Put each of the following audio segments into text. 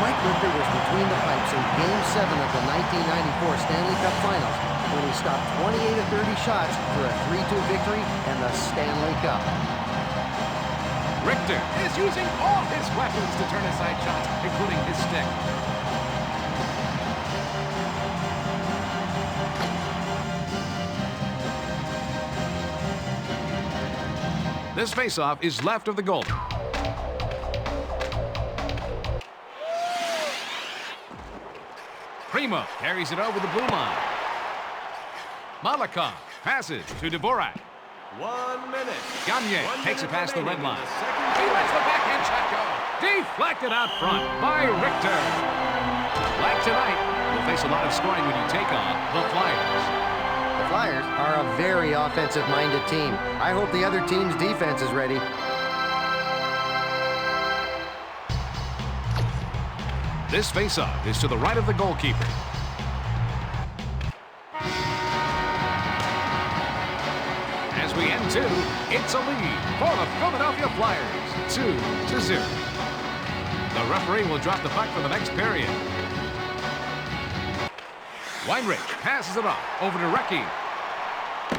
Mike Richter was between the pipes in Game 7 of the 1994 Stanley Cup Finals when he stopped 28 of 30 shots for a 3-2 victory and the Stanley Cup. Richter is using all his weapons to turn aside shots, including his stick. This faceoff is left of the goal. Primo carries it over the blue line. Malakov passes to Dvorak. 1 minute. Gagne takes it past the red line. He lets the backhand shot go. Deflected out front by Richter. Like tonight, you'll face a lot of scoring when you take on the Flyers. The Flyers are a very offensive-minded team. I hope the other team's defense is ready. This faceoff is to the right of the goalkeeper. As we end two, it's a lead for the Philadelphia Flyers, 2-0. The referee will drop the puck for the next period. Weinrich passes it off over to Recchi.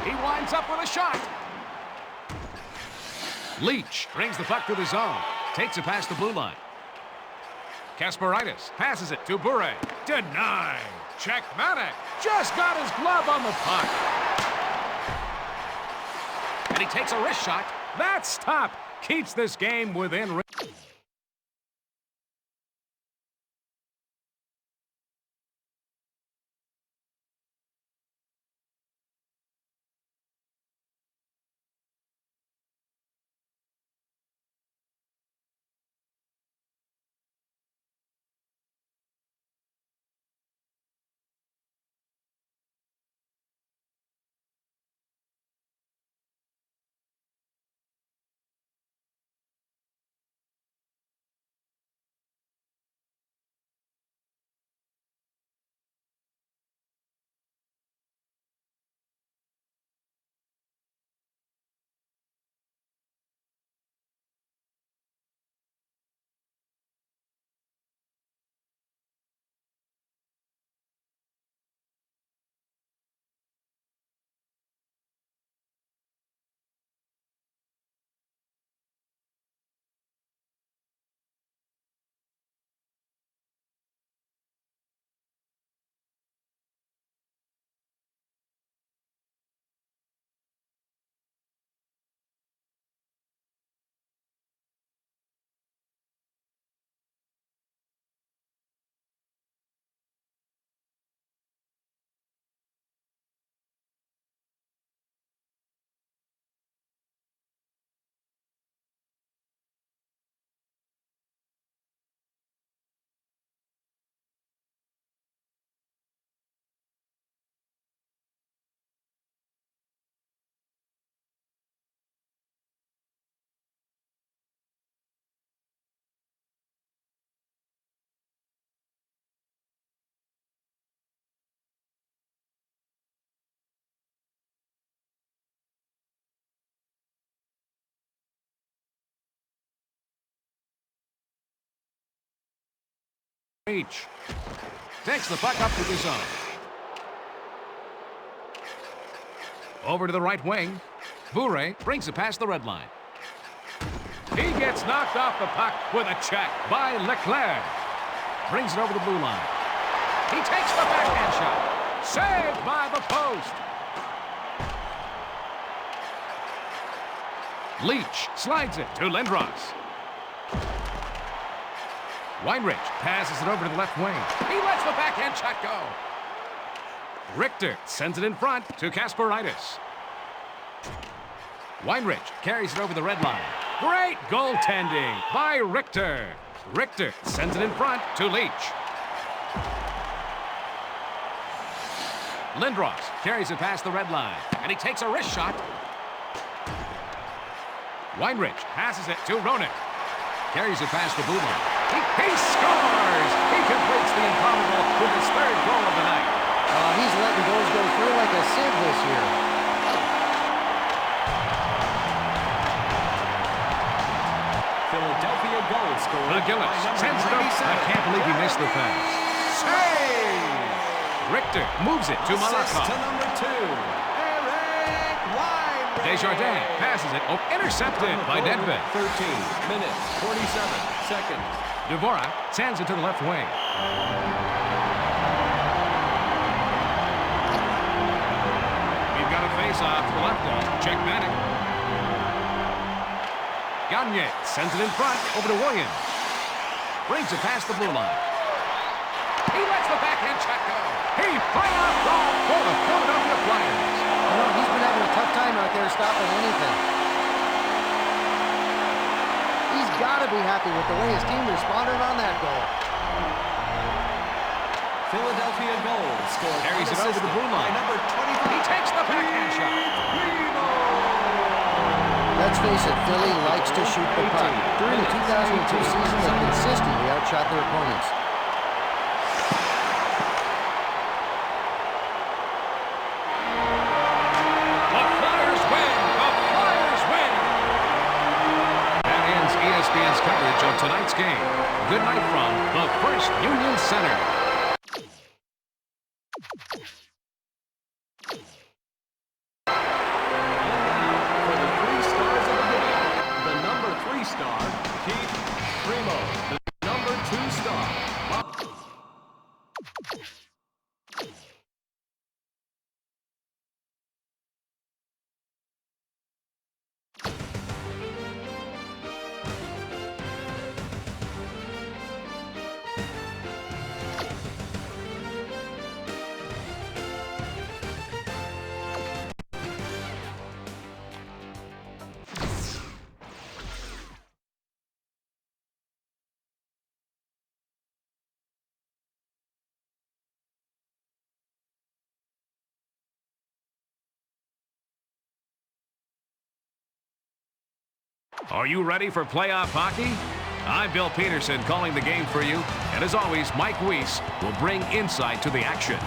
He winds up with a shot. Leach brings the puck to the zone, takes it past the blue line. Kasparaitis passes it to Bure. Denied. Czechmanek just got his glove on the puck. And he takes a wrist shot. That stop keeps this game within reach. Takes the puck up to the zone. Over to the right wing. Bure brings it past the red line. He gets knocked off the puck with a check by Leclerc. Brings it over the blue line. He takes the backhand shot. Saved by the post. Leach slides it to Lindros. Weinrich passes it over to the left wing. He lets the backhand shot go. Richter sends it in front to Kasparaitis. Weinrich carries it over the red line. Great goaltending by Richter. Richter sends it in front to Leach. Lindros carries it past the red line, and he takes a wrist shot. Weinrich passes it to Roenick. Carries it past the blue line. He scores! He completes the improbable with his third goal of the night. He's letting goals go through like a sieve this year. Philadelphia goal scorer. McGillis sends it up. I can't believe he Makes the pass. Save! Richter moves it to Malakoff. To number 2, Eric Weinrich. Desjardins passes it. Oh, intercepted by Nedved. 13 minutes, 47 seconds. Dvorak sends it to the left wing. We've got a face-off to the left wall. Check Manic. Gagne sends it in front over to Williams. Brings it past the blue line. He lets the backhand check go. He playoff goal for the Philadelphia Flyers. You know, he's been having a tough time out there stopping anything. He's got to be happy with the way his team responded on that goal. Philadelphia goal scored. Carries it over the blue line. Number 25. He takes the backhand shot. Let's face it, Philly likes to shoot the puck. During the 2002 season, they consistently outshot their opponents. The Flyers win! The Flyers win! That ends ESPN's coverage of tonight's game. Good night from the First Union Center. Are you ready for playoff hockey? I'm Bill Peterson calling the game for you. And as always, Mike Weiss will bring insight to the action.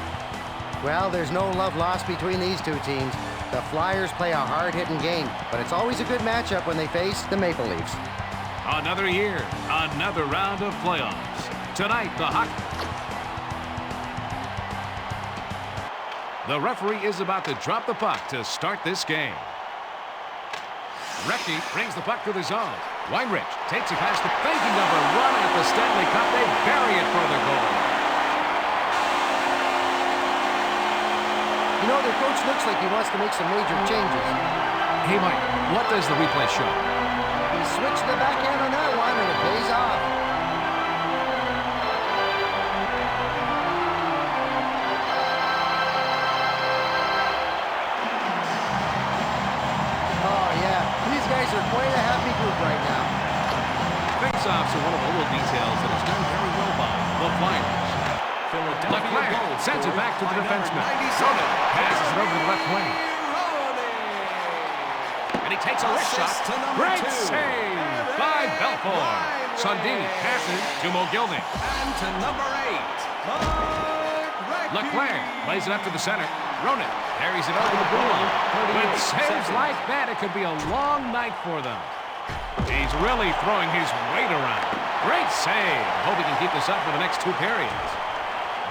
Well, there's no love lost between these two teams. The Flyers play a hard-hitting game, but it's always a good matchup when they face the Maple Leafs. Another year, another round of playoffs. Tonight, the hockey. The referee is about to drop the puck to start this game. Recchi brings the puck to the zone. Weinrich takes it past the thinking of a run at the Stanley Cup. They bury it for the goal. You know, their coach looks like he wants to make some major changes. Hey, Mike, what does the replay show? He switched the backhand on that one, and it pays off. Oh, yeah. These guys are quite a happy group right now. Face-offs are one of the little details that is done very well by the Flyers. Leclerc sends it back to the defenseman. Ronan passes it over to the left wing. And he takes a wrist shot. Great save by Belfort. Sundin passes to Mogilny. And to number 8, Leclerc plays it up to the center. Ronan carries it over the blue line. With saves like that, it could be a long night for them. He's really throwing his weight around. Great save. Hope he can keep this up for the next 2 periods.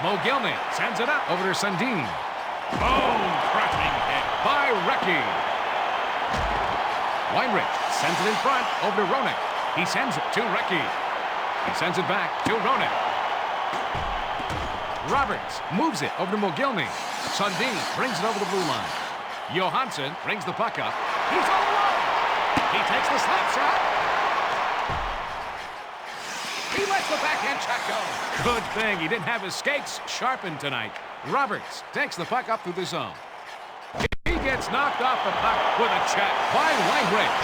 Mogilny sends it up over to Sundin. Bone-crushing hit by Recchi. Weinrich sends it in front over to Roenick. He sends it to Recchi. He sends it back to Roenick. Roberts moves it over to Mogilny. Sundin brings it over the blue line. Johansson brings the puck up. He's all alone. He takes the slap shot. He lets the backhand check go. Good thing he didn't have his skates sharpened tonight. Roberts takes the puck up through the zone. He gets knocked off the puck with a check by Weinrich.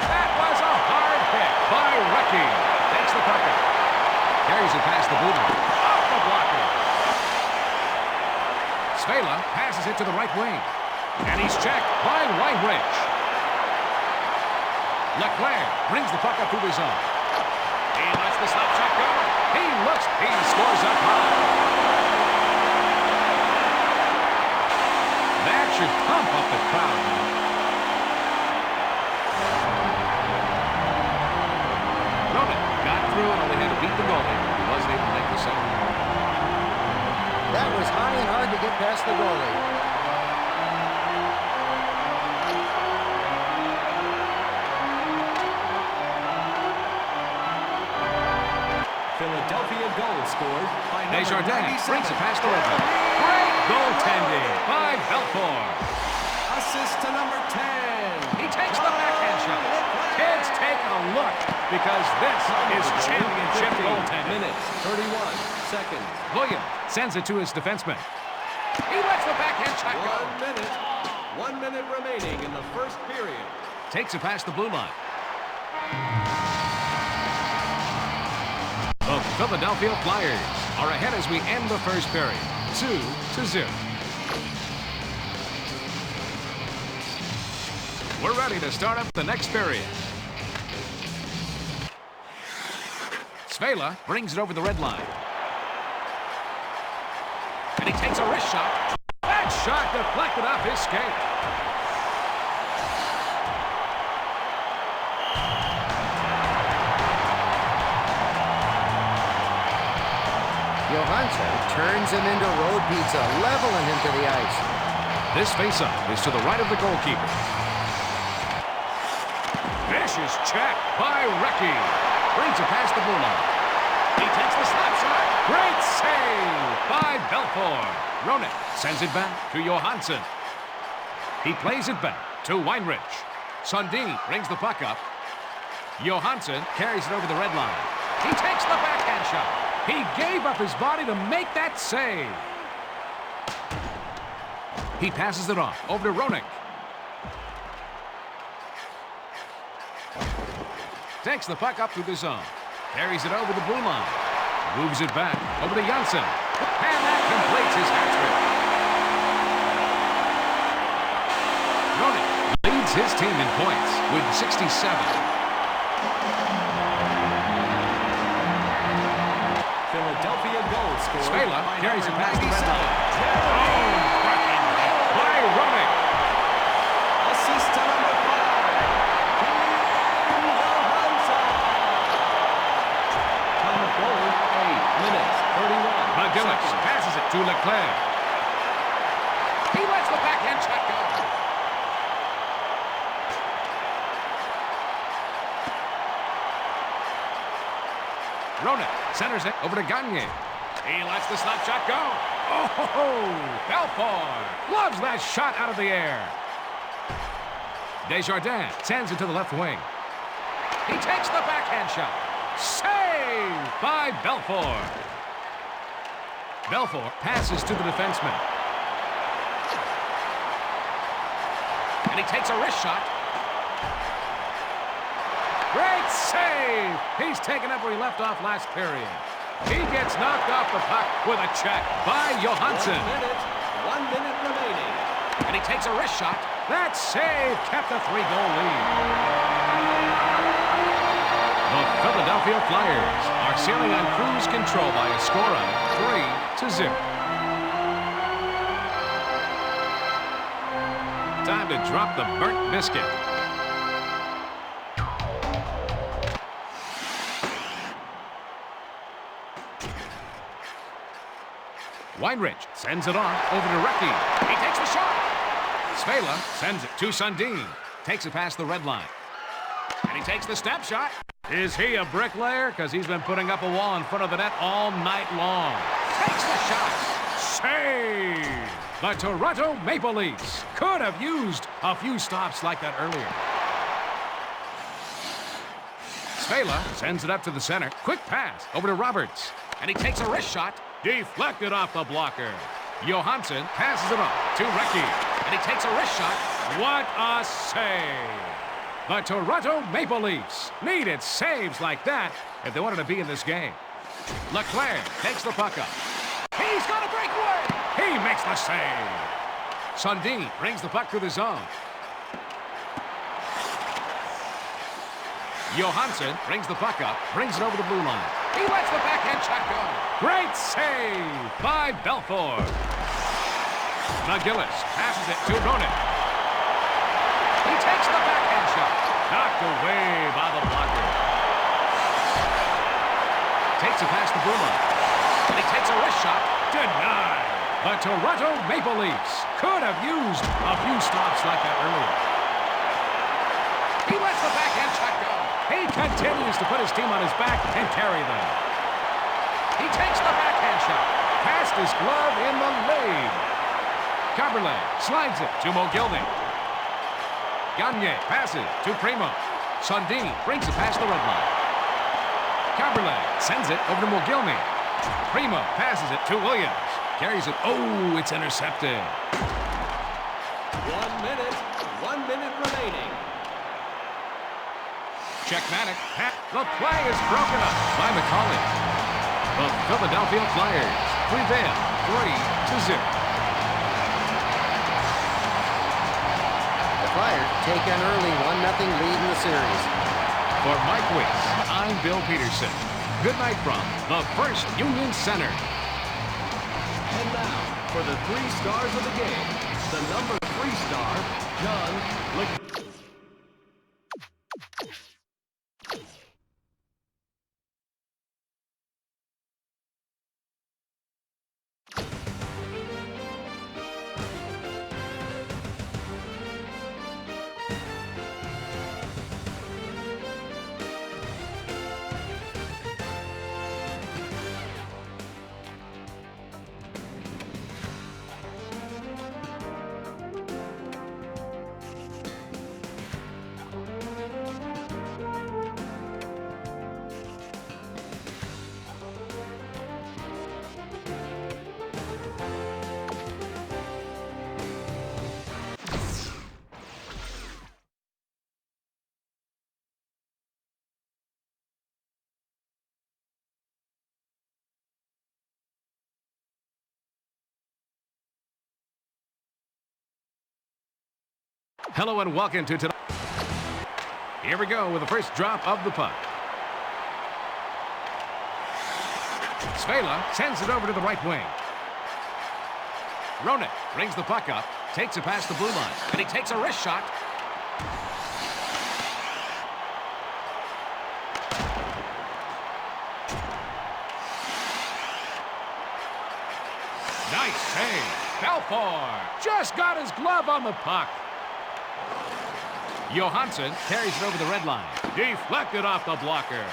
That was a hard hit by Recchi. Takes the puck up. Carries it past the blue line. Off the blocker. Svela passes it to the right wing. And he's checked by Weinrich. Leclerc brings the puck up through the zone. He lets the slap shot go. He scores up high. That should pump up the crowd. Ronan got through and only had to beat the goalie. He wasn't get past the goalie. Philadelphia goal scored by number Desjardins 97. brings it past the red line. Great goaltending by Belfour. Assist to number 10. He takes the backhand shot. Kids, take a look, because this is championship 50 goaltending. minutes, 31 seconds. William sends it to his defenseman. He lets the backhand shot go. 1 minute. 1 minute remaining in the first period. Takes it past the blue line. The Philadelphia Flyers are ahead as we end the first period, 2-0. We're ready to start up the next period. Svela brings it over the red line. And he takes a wrist shot. That shot deflected off his skate. Johansson turns him into road pizza, leveling him to the ice. This faceoff is to the right of the goalkeeper. Vicious check by Recchi. Brings it past the blue line. He takes the slap shot. Great save by Belfour. Roenick sends it back to Johansson. He plays it back to Weinrich. Sundin brings the puck up. Johansson carries it over the red line. He takes the backhand shot. He gave up his body to make that save. He passes it off over to Roenick. Takes the puck up through the zone. Carries it over the blue line. Moves it back over to Janssen. And that completes his hat trick. Roenick leads his team in points with 67. Philadelphia goal scored Svela by carries it number past the red 97. line. By Roenick. Assist to number 5. Johansson. Time of goal, 8 minutes, 31 McGillis seconds. passes it to Leclerc. He lets the backhand shot go. Roenick centers it over to Gagne. He lets the slap shot go. Oh, Belfour loves that shot out of the air. Desjardins sends it to the left wing. He takes the backhand shot. Saved by Belfour. Belfour passes to the defenseman. And he takes a wrist shot. Great save! He's taken up where he left off last period. He gets knocked off the puck with a check by Johansson. 1 minute remaining. And he takes a wrist shot. That save kept a 3-goal lead. The Philadelphia Flyers are sailing on cruise control by a score of 3-0. Time to drop the burnt biscuit. Weinrich sends it off over to Recchi. He takes the shot. Svela sends it to Sundin. Takes it past the red line. And he takes the snap shot. Is he a bricklayer? Because he's been putting up a wall in front of the net all night long. Takes the shot. Save! The Toronto Maple Leafs could have used a few stops like that earlier. Svela sends it up to the center. Quick pass over to Roberts. And he takes a wrist shot. Deflected off the blocker. Johansson passes it off to Recchi. And he takes a wrist shot. What a save! The Toronto Maple Leafs needed saves like that if they wanted to be in this game. Leclerc takes the puck up. He's got a breakaway. He makes the save. Sundin brings the puck through the zone. Johansson brings the puck up, brings it over the blue line. He lets the backhand shot go. Great save by Belfour. McGillis passes it to Roenick. He takes the backhand shot. Knocked away by the blocker. Takes it past the blue line. And he takes a wrist shot. Denied. The Toronto Maple Leafs could have used a few stops like that earlier. He lets the backhand shot go. He continues to put his team on his back and carry them. He takes the backhand shot. Past his glove in the lane. Caberlet slides it to Mogilny. Gagne passes to Primo. Sundin brings it past the red line. Caberlet sends it over to Mogilny. Primo passes it to Williams. Carries it. Oh, it's intercepted. 1 minute remaining. Checkmatic. The play is broken up by McCauley. The Philadelphia Flyers prevail 3-0. The Flyers take an early 1-0 lead in the series. For Mike Weeks, I'm Bill Peterson. Good night from the First Union Center. And now, for the 3 stars of the game, the number 3 star, John Lick. Hello and welcome to tonight. Here we go with the first drop of the puck. Svela sends it over to the right wing. Roenick brings the puck up, takes it past the blue line, and he takes a wrist shot. Nice save. Belfour just got his glove on the puck. Johansson carries it over the red line. Deflected off the blocker.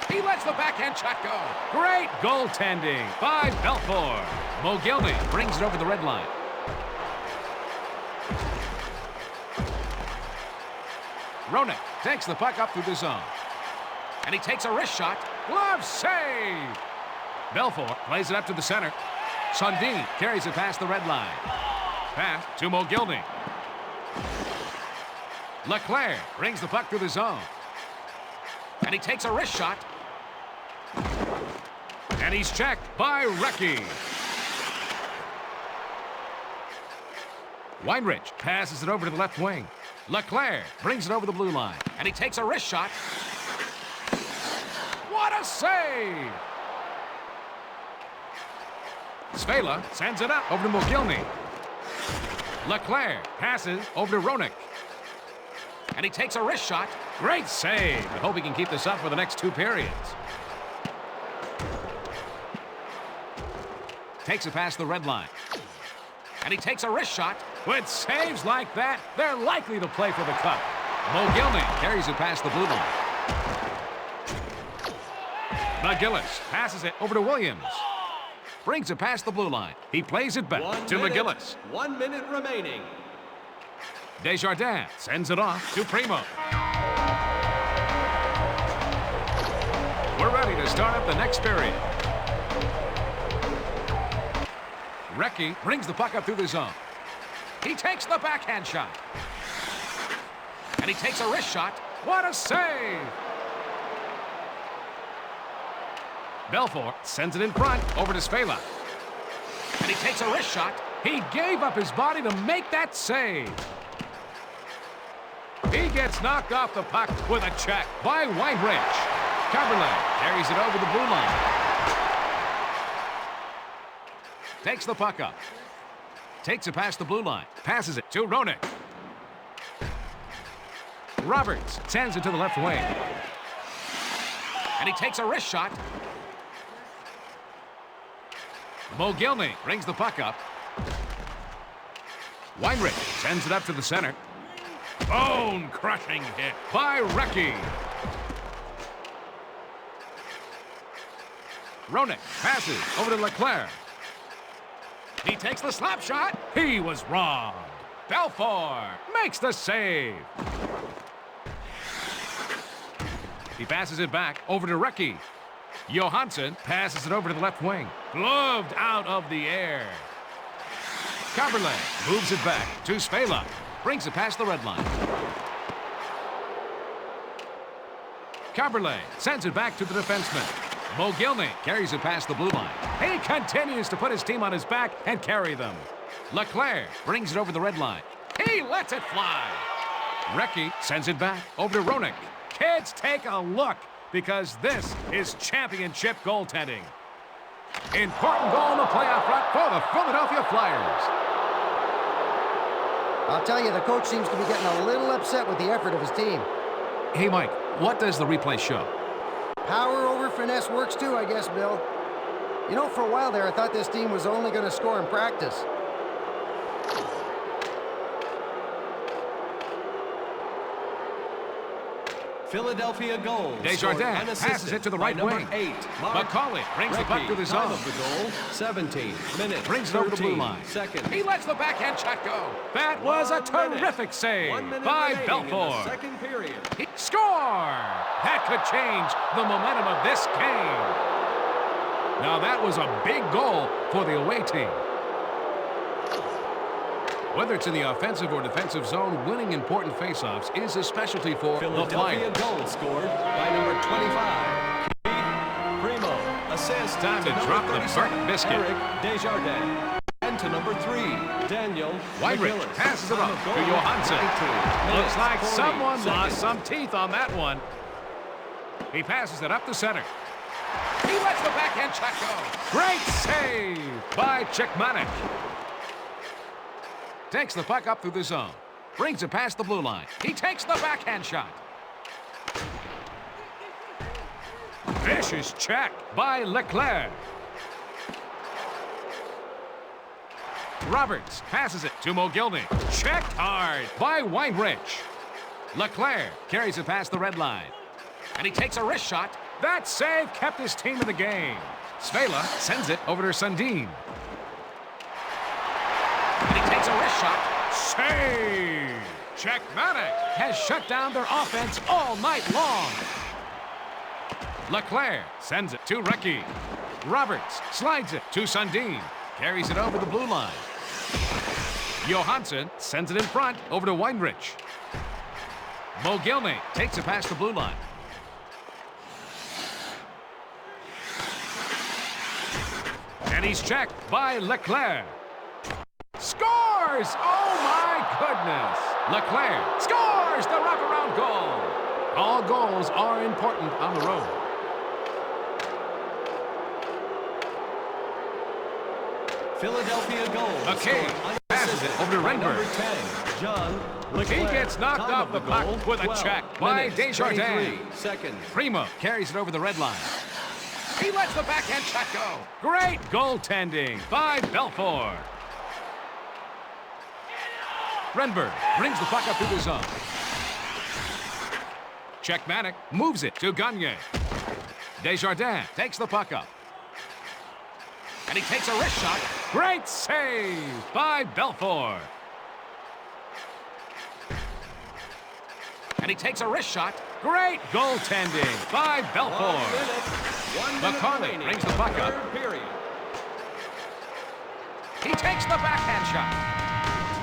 He lets the backhand shot go. Great goaltending by Belfour. Mogilny brings it over the red line. Roenick takes the puck up through the zone. And he takes a wrist shot. Glove save. Belfour plays it up to the center. Sundin carries it past the red line. Pass to Mogilny. Leclerc brings the puck through the zone. And he takes a wrist shot. And he's checked by Recchi. Weinrich passes it over to the left wing. Leclerc brings it over the blue line. And he takes a wrist shot. What a save! Svela sends it up over to Mogilny. Leclerc passes over to Roenick. And he takes a wrist shot. Great save. I hope he can keep this up for the next 2 periods. Takes it past the red line. And he takes a wrist shot. With saves like that, they're likely to play for the cup. Mogilny carries it past the blue line. McGillis passes it over to Williams. Brings it past the blue line. He plays it back to McGillis. 1 minute remaining. Desjardins sends it off to Primo. We're ready to start up the next period. Recchi brings the puck up through the zone. He takes the backhand shot. And he takes a wrist shot. What a save! Belfour sends it in front over to Svela. And he takes a wrist shot. He gave up his body to make that save. He gets knocked off the puck with a check by Weinrich. Caberlet carries it over the blue line. Takes the puck up. Takes it past the blue line. Passes it to Roenick. Roberts sends it to the left wing. And he takes a wrist shot. Mogilny brings the puck up. Weinrich sends it up to the center. Bone-crushing hit by Recchi. Roenick passes over to Leclerc. He takes the slap shot. He was wrong. Belfour makes the save. He passes it back over to Recchi. Johansson passes it over to the left wing. Gloved out of the air. Kaberle moves it back to Svela. Brings it past the red line. Kaberle sends it back to the defenseman. Mogilny carries it past the blue line. He continues to put his team on his back and carry them. Leclerc brings it over the red line. He lets it fly. Recchi sends it back over to Roenick. Kids, take a look, because this is championship goaltending. Important goal in the playoff run for the Philadelphia Flyers. I'll tell you, the coach seems to be getting a little upset with the effort of his team. Hey, Mike, what does the replay show? Power over finesse works too, I guess, Bill. You know, for a while there, I thought this team was only going to score in practice. Philadelphia goal. Desjardins passes it to the right wing. 8, Macaulay brings the puck to the zone. Time of the goal, 17 minutes. Brings it over the blue line. Seconds. He lets the backhand shot go. That was a terrific save by Belfour. Second period. He score! That could change the momentum of this game. Now that was a big goal for the away team. Whether it's in the offensive or defensive zone, winning important faceoffs is a specialty for the Philadelphia Flyers. goal scored by number 25. Primo. Assist. Time to drop the burnt biscuit. Eric Desjardins. And to number 3, Daniel Weinrich McGillis. passes it Time up of to goal, Johansson. 19 Looks like minutes, 40 someone lost seconds. some teeth on that one. He passes it up the center. He lets the backhand shot go. Great save by Chickmanic. Takes the puck up through the zone. Brings it past the blue line. He takes the backhand shot. Vicious check by Leclerc. Roberts passes it to Mogilny. Checked hard by Weinrich. Leclerc carries it past the red line. And he takes a wrist shot. That save kept his team in the game. Svela sends it over to Sundin. And he takes a wrist shot. Save! Checkmanic has shut down their offense all night long. Leclerc sends it to Recchi. Roberts slides it to Sundin. Carries it over the blue line. Johansson sends it in front over to Weinrich. Mogilny takes it past the blue line. And he's checked by Leclerc. Scores! Oh, my goodness! Leclerc scores the wraparound goal. All goals are important on the road. Philadelphia goal. McKay passes it over to by Renberg. number 10, John Leclerc. He gets knocked Time off of the goal, puck with a 12 check by minutes, Desjardins. 23 seconds. Primo carries it over the red line. He lets the backhand shot go. Great goaltending by Belfour. Renberg brings the puck up through the zone. Checkmanic moves it to Gagne. Desjardins takes the puck up. And he takes a wrist shot. Great save by Belfour. And he takes a wrist shot. Great goaltending by Belfour. 1 minute Macaulay remaining brings the puck in the up. third period. He takes the backhand shot.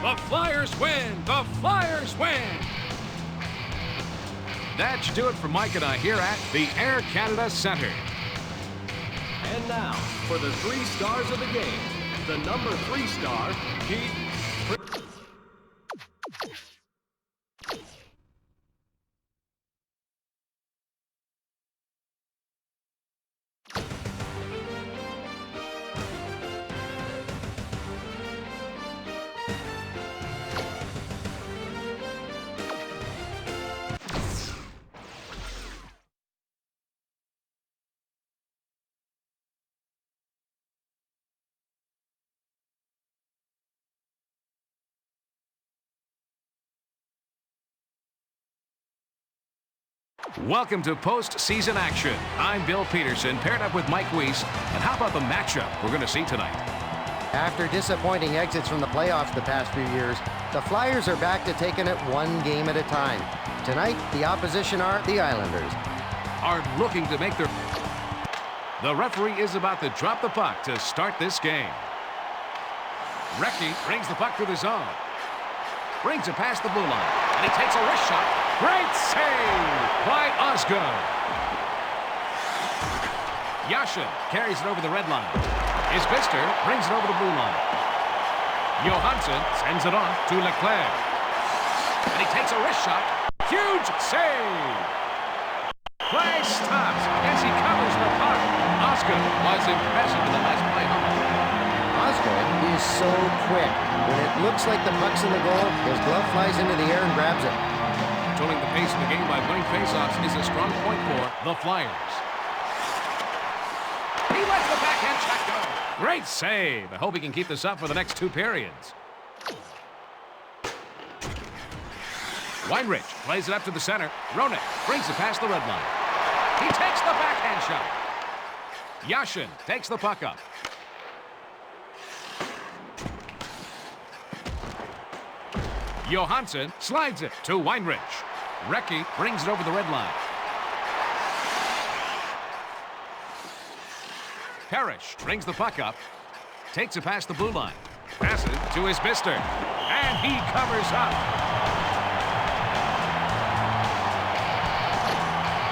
The Flyers win! The Flyers win! That should do it for Mike and I here at the Air Canada Centre. And now, for the 3 stars of the game, the number 3 star, Keith Welcome to postseason action. I'm Bill Peterson, paired up with Mike Weiss. And how about the matchup we're going to see tonight? After disappointing exits from the playoffs the past few years, the Flyers are back to taking it one game at a time. Tonight, the opposition are the Islanders. Are looking to make their... The referee is about to drop the puck to start this game. Recchi brings the puck to the zone. Brings it past the blue line. And he takes a wrist shot. Great save by Osgood. Yashin carries it over the red line. Isbister brings it over the blue line. Johansson sends it on to Leclerc. And he takes a wrist shot. Huge save. Play stops as he covers the puck. Osgood was impressive in the last play. Osgood is so quick. When it looks like the puck's in the goal, his glove flies into the air and grabs it. Controlling the pace of the game by winning faceoffs is a strong point for the Flyers. He lets the backhand shot go. Great save. I hope he can keep this up for the next 2 periods. Weinrich plays it up to the center. Roenick brings it past the red line. He takes the backhand shot. Yashin takes the puck up. Johansson slides it to Weinrich. Recchi brings it over the red line. Parrish brings the puck up. Takes it past the blue line. Passes to Isbister. And he covers up.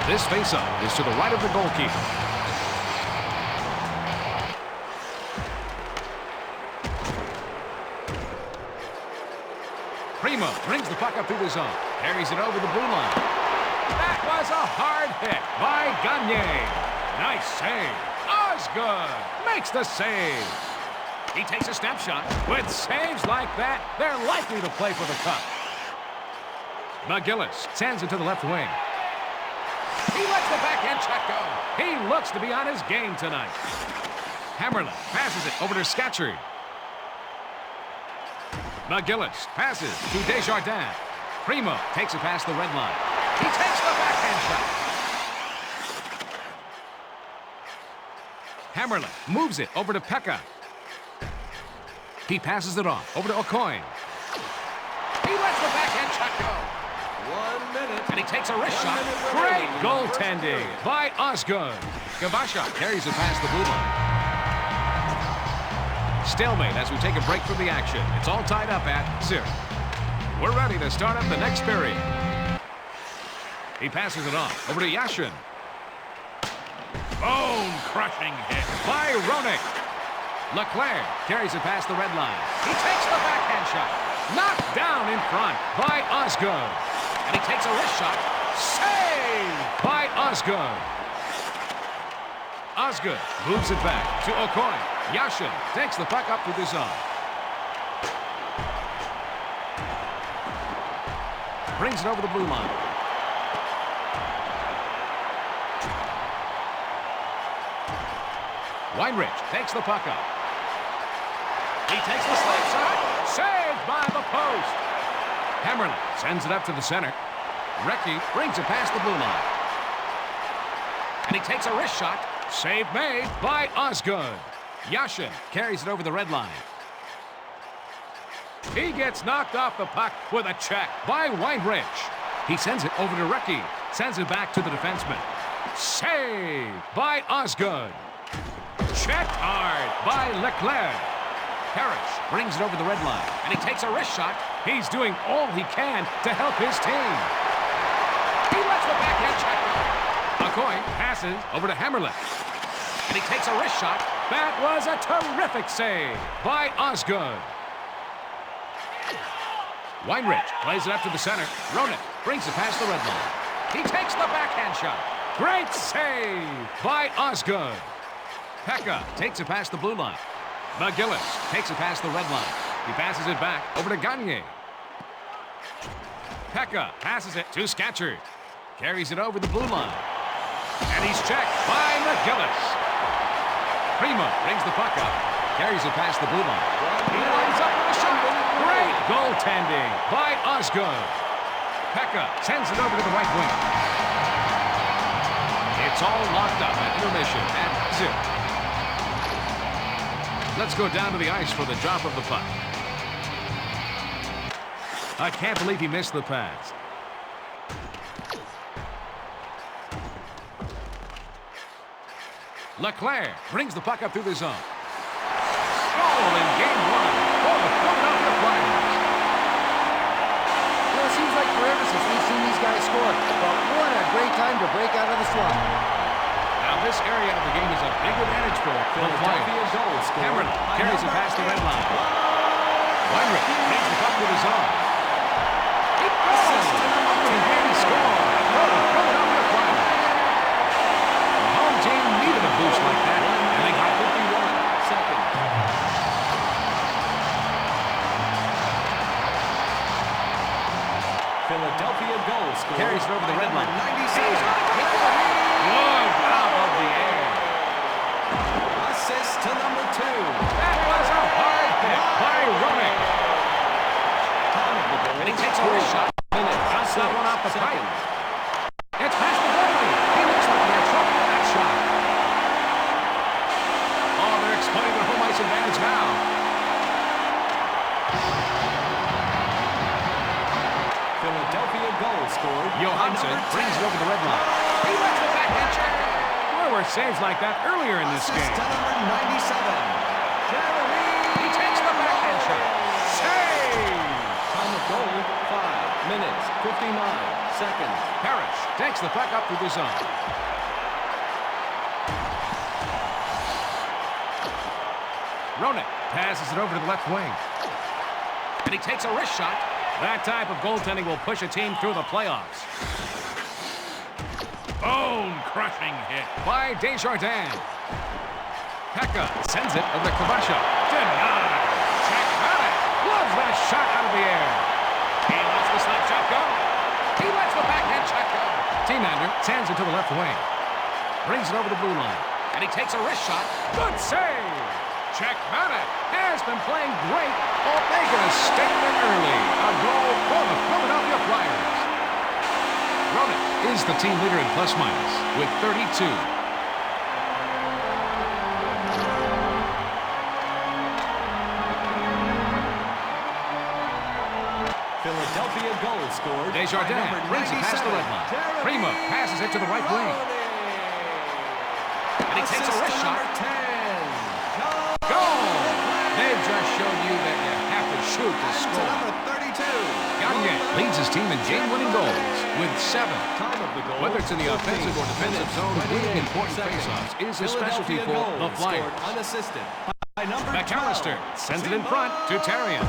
This faceoff is to the right of the goalkeeper. Primo brings the puck up through the zone. Carries it over the blue line. That was a hard hit by Gagne. Nice save. Osgood makes the save. He takes a snapshot. With saves like that, they're likely to play for the cup. McGillis sends it to the left wing. He lets the backhand shot go. He looks to be on his game tonight. Hammerlin passes it over to Scatcherd. McGillis passes to Desjardins. Primo takes it past the red line. He takes the backhand shot. Hammerlin moves it over to Pekka. He passes it off over to O'Coin. He lets the backhand shot go. 1 minute. And he takes a wrist shot. Great goaltending by Osgood. Gavasha carries it past the blue line. Stalemate as we take a break from the action. It's all tied up at 0. We're ready to start up the next period. He passes it off over to Yashin. Bone-crushing hit by Roenick. Leclerc carries it past the red line. He takes the backhand shot. Knocked down in front by Osgood. And he takes a wrist shot. Saved by Osgood. Osgood moves it back to O'Coin. Yashin takes the puck up through the zone. Brings it over the blue line. Weinrich takes the puck up. He takes the slap shot. Saved by the post. Hammerlin sends it up to the center. Recchi brings it past the blue line. And he takes a wrist shot. Save made by Osgood. Yashin carries it over the red line. He gets knocked off the puck with a check by Weinrich. He sends it over to Recchi. Sends it back to the defenseman. Saved by Osgood. Checked hard by Leclerc. Parrish brings it over the red line. And he takes a wrist shot. He's doing all he can to help his team. He lets the backhand check go. O'Coin passes over to Hammerlin. And he takes a wrist shot. That was a terrific save by Osgood. Weinrich plays it up to the center. Roenick brings it past the red line. He takes the backhand shot. Great save by Osgood. Pekka takes it past the blue line. McGillis takes it past the red line. He passes it back over to Gagne. Pekka passes it to Scatcherd. Carries it over the blue line. And he's checked by McGillis. Primo brings the puck up. Carries it past the blue line. He lines up with a shot. Great goaltending by Osgood. Pekka sends it over to the right wing. It's all locked up at intermission at 0. Let's go down to the ice for the drop of the puck. I can't believe he missed the pass. Leclerc brings the puck up through the zone. Goal in game 1 for the Philadelphia Flyers. Well, it seems like forever since we've seen these guys score. But what a great time to break out of the slump. Now this area of the game is a big advantage for the Flyers. Cameron carries it past the red line. Weinrich takes the puck to the zone. It goes! Opening game score for the Philadelphia Flyers. The home team needed a boost like that, and they got 51 seconds. Philadelphia goal scored. Carries it over the red line. 96. One out of the air. Assist to number 2. That was a hard hit by Roenick. And he takes a wrist shot. Bounce that one off the pipe. It's past the goalie. He looks like he had trouble with that shot. Oh, they're exploiting their home ice advantage now. Philadelphia goal scored. Johansson brings it over the red line. He lets the backhand check. Where were saves like that earlier in this game? Assist to number 97. Jeremy. He takes the backhand shot. Save! Time of goal, 5 minutes, 59 seconds. Parrish takes the puck up through the zone. Roenick passes it over to the left wing. And he takes a wrist shot. That type of goaltending will push a team through the playoffs. Bone-crushing hit by Desjardins. Pekka sends it over to Kabasha. Denied. Check out. Loves that shot out of the air. He lets the slap shot go. He lets the backhand check go. T-Mander sends it to the left wing. Brings it over the blue line. And he takes a wrist shot. Good save. Check Matic has been playing great. Oh, they're going to stay there early. A goal for the Philadelphia Flyers. Roenick is the team leader in plus-minus with 32. Philadelphia goal scored. Desjardins brings it past the red line. Primo passes it to the right wing. And he takes a wrist shot. Goal! They've just shown you that you have to shoot to score. Number 32. Gagne leads his team in game-winning goals with 7. Time of the goal. Whether it's in the offensive or defensive zone, winning important faceoffs is a specialty for the Flyers. Unassisted by number McAllister 12. sends it in front to Therrien.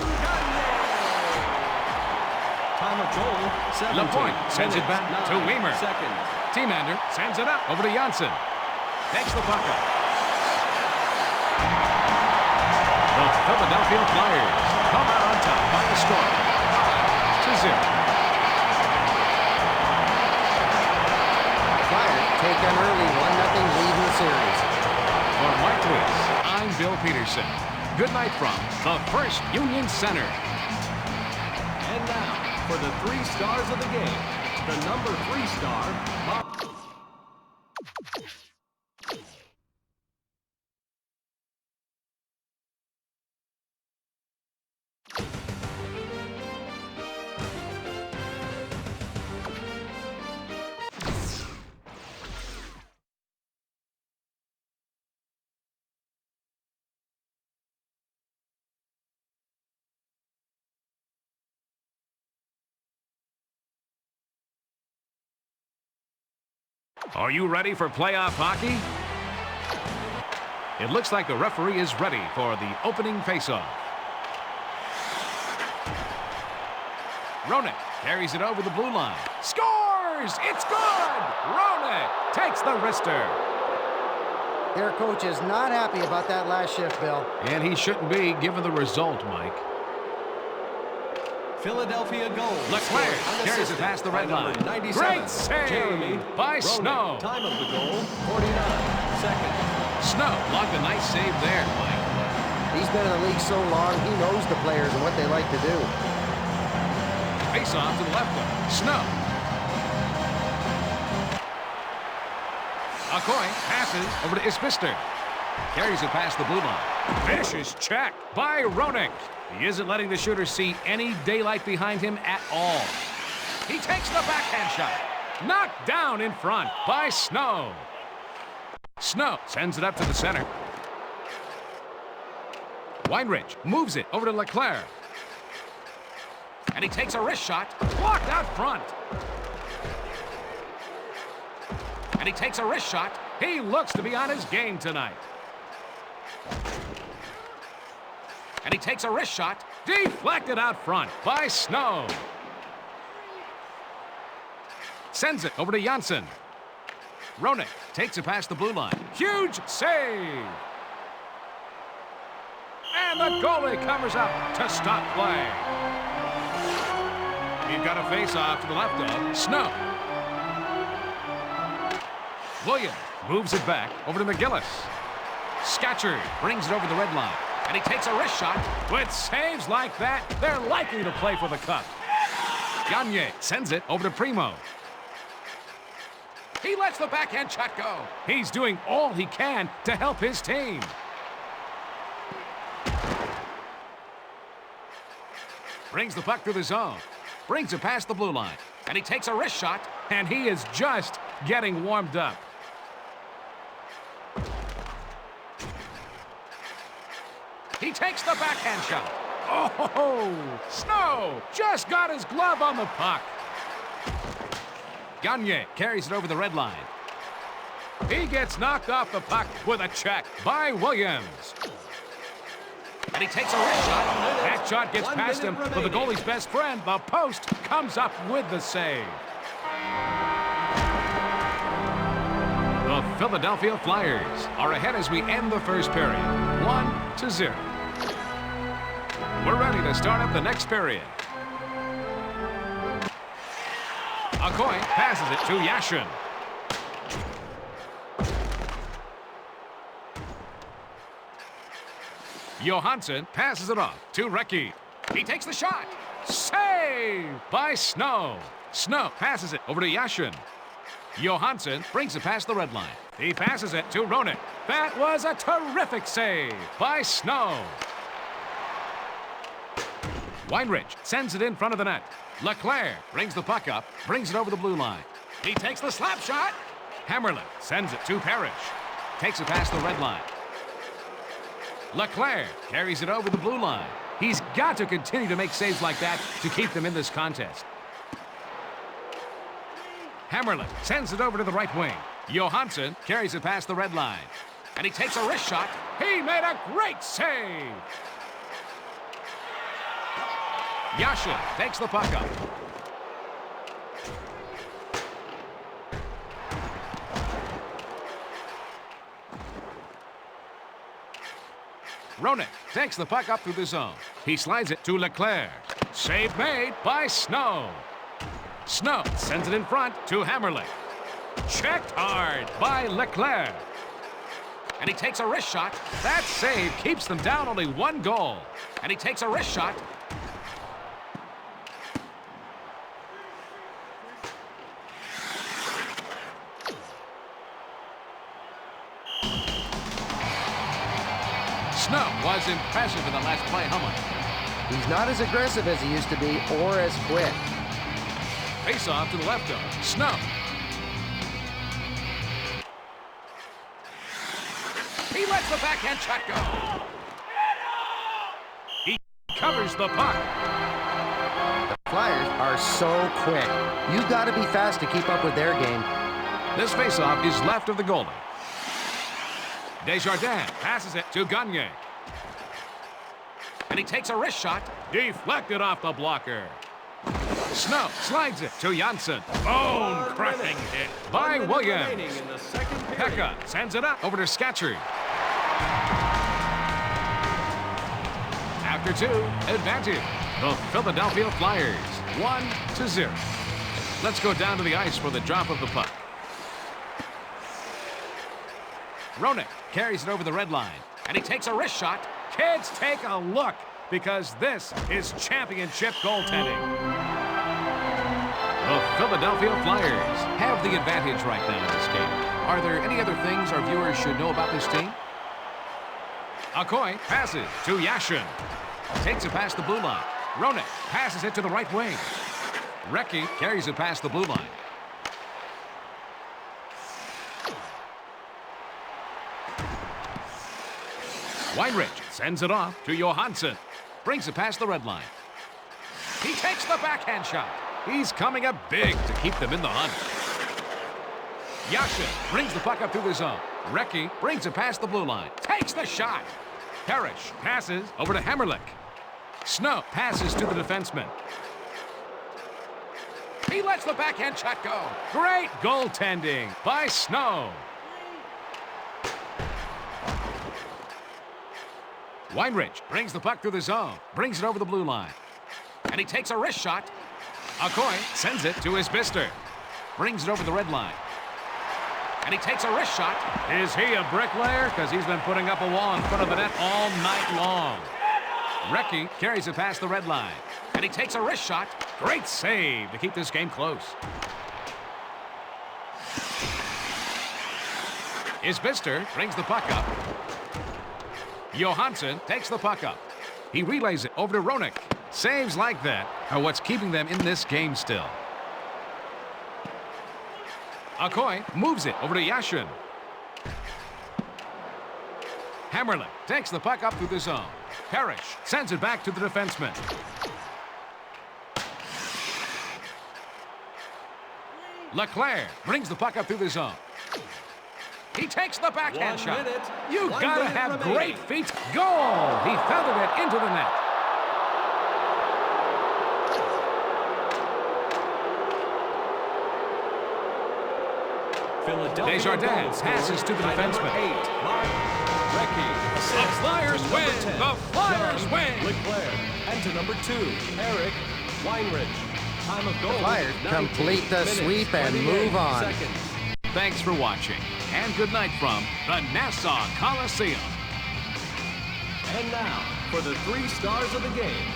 Time of goal, 17. Lapointe sends it back to Weimer. Seconds. T-Mander sends it up over to Janssen. Takes the puck up. The Philadelphia Flyers come out on top by the score, 5-0. Flyers take an early 1-0 lead in the series. For Mike Lewis, I'm Bill Peterson. Good night from the First Union Center. And now, for the 3 stars of the game, the number 3 star, Bob. Are you ready for playoff hockey? It looks like the referee is ready for the opening faceoff. Roenick carries it over the blue line. Scores! It's good! Roenick takes the wrister. Their coach is not happy about that last shift, Bill. And he shouldn't be, given the result, Mike. Philadelphia goal. Leclerc carries it past the red line. Great save Jeremy by Roenick. Snow. Time of the goal, 49 seconds. Snow blocked a nice save there, Mike. He's been in the league so long, he knows the players and what they like to do. Face off to the left wing. Snow. Okoye passes over to Isbister. Carries it past the blue line. Vicious check by Roenick. He isn't letting the shooter see any daylight behind him at all. He takes the backhand shot. Knocked down in front by Snow. Snow sends it up to the center. Weinrich moves it over to Leclerc. And he takes a wrist shot. Blocked out front. And he takes a wrist shot. He looks to be on his game tonight. And he takes a wrist shot. Deflected out front by Snow. Sends it over to Janssen. Roenick takes it past the blue line. Huge save. And the goalie covers up to stop play. He's got a face-off to the left of Snow. Williams moves it back over to McGillis. Scatcherd brings it over the red line. And he takes a wrist shot. With saves like that, they're likely to play for the cup. Gagne sends it over to Primo. He lets the backhand shot go. He's doing all he can to help his team. Brings the puck through the zone. Brings it past the blue line. And he takes a wrist shot, and he is just getting warmed up. He takes the backhand shot. Oh, Snow just got his glove on the puck. Gagne carries it over the red line. He gets knocked off the puck with a check by Williams. And he takes a wrist shot. That shot gets past him, but the goalie's best friend, the post, comes up with the save. The Philadelphia Flyers are ahead as we end the first period, 1-0. We're ready to start up the next period. Okoye passes it to Yashin. Johansson passes it off to Recchi. He takes the shot. Save by Snow. Snow passes it over to Yashin. Johansson brings it past the red line. He passes it to Roenick. That was a terrific save by Snow. Weinrich sends it in front of the net. Leclerc brings the puck up, brings it over the blue line. He takes the slap shot. Hammerlin sends it to Parrish. Takes it past the red line. Leclerc carries it over the blue line. He's got to continue to make saves like that to keep them in this contest. Hammerlin sends it over to the right wing. Johansson carries it past the red line. And he takes a wrist shot. He made a great save. Yashin takes the puck up. Roenick takes the puck up through the zone. He slides it to Leclerc. Save made by Snow. Snow sends it in front to Hammerlin. Checked hard by Leclerc. And he takes a wrist shot. That save keeps them down only one goal. And he takes a wrist shot. Snow was impressive in the last play. How much? He's not as aggressive as he used to be or as quick. Face off to the left of Snow. He lets the backhand shot go. He covers the puck. The Flyers are so quick. You've got to be fast to keep up with their game. This face-off is left of the goalie. Desjardins passes it to Gagne. And he takes a wrist shot. Deflected off the blocker. Snow slides it to Janssen. Bone-crushing hit by Williams. Pekka sends it up over to Scatcherd. After two, advantage. The Philadelphia Flyers, 1-0. Let's go down to the ice for the drop of the puck. Roenick carries it over the red line, and he takes a wrist shot. Kids, take a look, because this is championship goaltending. The Philadelphia Flyers have the advantage right now in this game. Are there any other things our viewers should know about this team? Okoye passes to Yashin. Takes it past the blue line. Roenick passes it to the right wing. Recchi carries it past the blue line. Weinrich sends it off to Johansson. Brings it past the red line. He takes the backhand shot. He's coming up big to keep them in the hunt. Yashin brings the puck up through the zone. Recchi brings it past the blue line. Takes the shot. Parrish passes over to Hammerlick. Snow passes to the defenseman. He lets the backhand shot go. Great goaltending by Snow. Weinrich brings the puck through the zone. Brings it over the blue line. And he takes a wrist shot. Okoye sends it to Isbister. Brings it over the red line. And he takes a wrist shot. Is he a bricklayer? Because he's been putting up a wall in front of the net all night long. Recchi carries it past the red line. And he takes a wrist shot. Great save to keep this game close. Isbister brings the puck up. Johansson takes the puck up. He relays it over to Roenick. Saves like that are what's keeping them in this game still. Okoye moves it over to Yashin. Hammerlick takes the puck up through the zone. Parrish sends it back to the defenseman. Leclerc brings the puck up through the zone. He takes the backhand shot. You gotta have great feet. Goal! He feathered it into the net. Desjardins passes to the defenseman. The Flyers win! The Flyers win! Leclerc. And to number 2, Eric Weinrich. Time of goal. The Flyers complete the sweep and move on. Seconds. Thanks for watching, and good night from the Nassau Coliseum. And now, for the 3 stars of the game.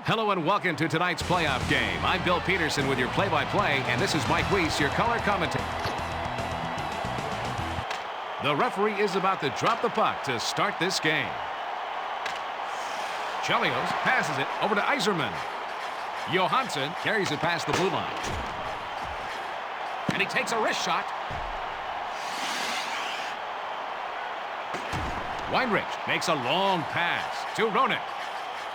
Hello and welcome to tonight's playoff game. I'm Bill Peterson with your play-by-play, and this is Mike Weiss, your color commentator. The referee is about to drop the puck to start this game. Chelios passes it over to Yzerman. Johansson carries it past the blue line. And he takes a wrist shot. Weinrich makes a long pass to Roenick.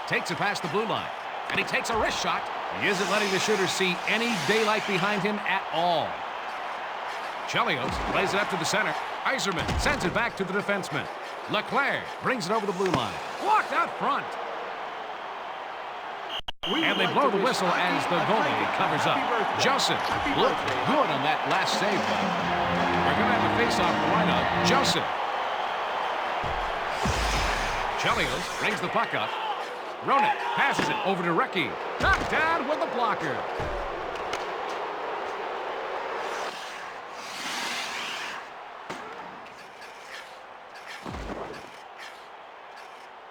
Takes it past the blue line. And he takes a wrist shot. He isn't letting the shooter see any daylight behind him at all. Chelios plays it up to the center. Yzerman sends it back to the defenseman. Leclerc brings it over the blue line. Blocked out front. And they blow the whistle as the goalie covers up. Joseph looked good on that last save. We're going to have a face-off right up. Joseph. Chelios brings the puck up. Roenick passes it over to Recchi. Knocked down with a blocker.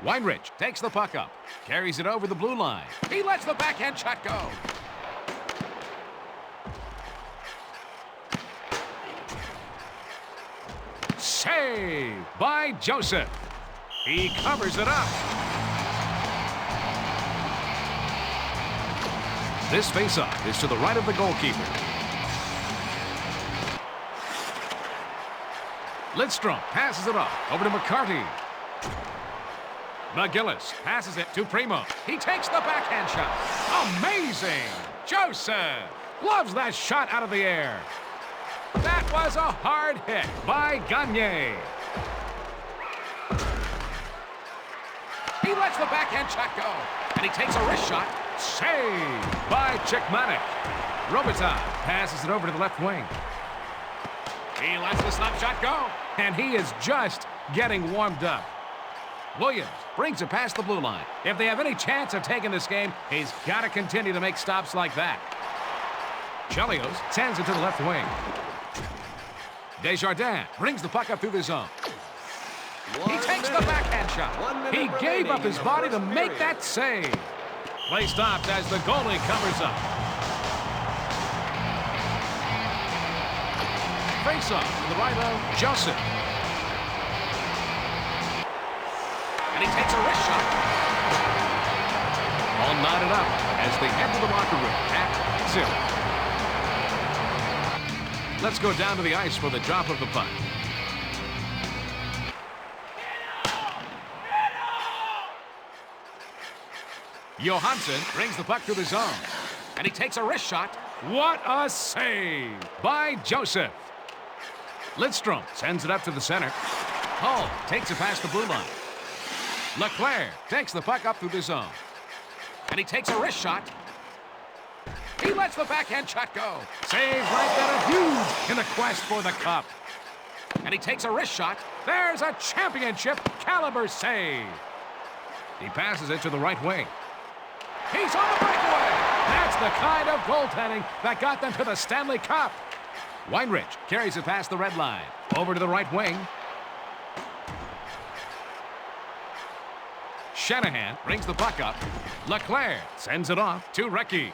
Weinrich takes the puck up. Carries it over the blue line. He lets the backhand shot go. Save by Joseph. He covers it up. This faceoff is to the right of the goalkeeper. Lidstrom passes it off over to McCarty. McGillis passes it to Primo. He takes the backhand shot. Amazing! Joseph loves that shot out of the air. That was a hard hit by Gagne. He He lets the backhand shot go. And he takes a wrist shot. Saved by Chickmanic. Robitaille passes it over to the left wing. He lets the slap shot go. And he is just getting warmed up. Williams brings it past the blue line. If they have any chance of taking this game, he's got to continue to make stops like that. Chelios sends it to the left wing. Desjardins brings the puck up through the zone. He takes the backhand shot. He gave up his body to make that save. Play stops as the goalie covers up. Face-off to the right of Joseph. And he takes a wrist shot. All knotted up as they head to the locker room at 0. Let's go down to the ice for the drop of the puck. Johansson brings the puck through the zone. And he takes a wrist shot. What a save by Joseph. Lidstrom sends it up to the center. Hull takes it past the blue line. Leclerc takes the puck up through the zone. And he takes a wrist shot. He lets the backhand shot go. Save like that, huge in the quest for the cup. And he takes a wrist shot. There's a championship caliber save. He passes it to the right wing. He's on the breakaway. That's the kind of goaltending that got them to the Stanley Cup. Weinrich carries it past the red line. Over to the right wing. Shanahan brings the puck up. Leclerc sends it off to Recchi.